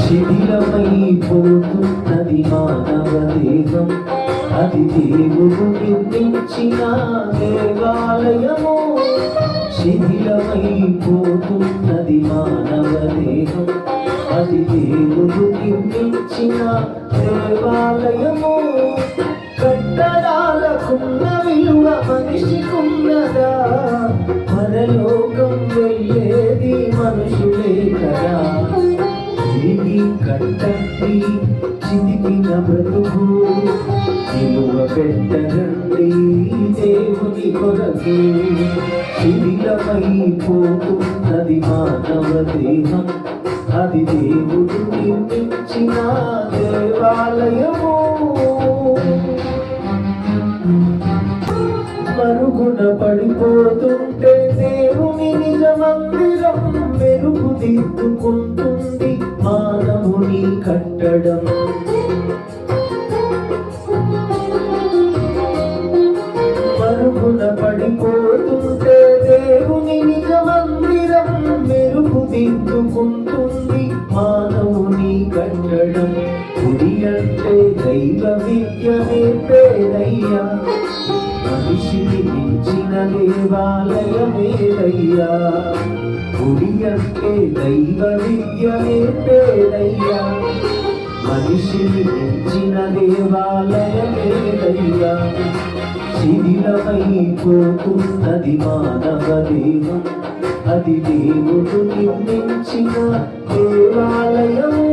శిథిలమైపోతున్నది మానవ దేహం, అది దేవుడు నిర్మించిన దేవాలయము. శిథిలమైపోతున్నది మానవ దేహం, అది దేవుడు నిర్మించిన దేవాలయము. కట్టడాలకున్న విలువ మనిషికున్నదా? పరలోకం వెళ్ళేది మనుషులే కదా. తిరిగి కట్టండి చితికిన బ్రతుకు, విలువ పెట్టరండి దేవుని కొరకు. శిథిలమైపోతున్నది మానవ దేహం, అది దేవుడు నిర్మించిన దేవాలయము. మరుగున పడిపోతుంటే దేవుని నిజ మందిరం మెరుగు దిద్దుకుంటుంది మానవుని కట్టడం. మరుగున పడిపోతుంటే దేవుని నిజ మందిరం మెరుగు దిద్దుకుంటుంది మానవుని కట్టడం. గుడి అంటే దైవ విద్య నేర్పేదయ్యా, మనిషిని మించిన దేవాలయమేదయ్యా. గుడి అంటే దైవ విద్య నేర్పేదయ్యా, మనిషిని మించిన దేవాలయమేదయ్యా. శిథిలమైపోతున్నది మానవ దేహం, అది దేవుడు నిర్మించిన దేవాలయము.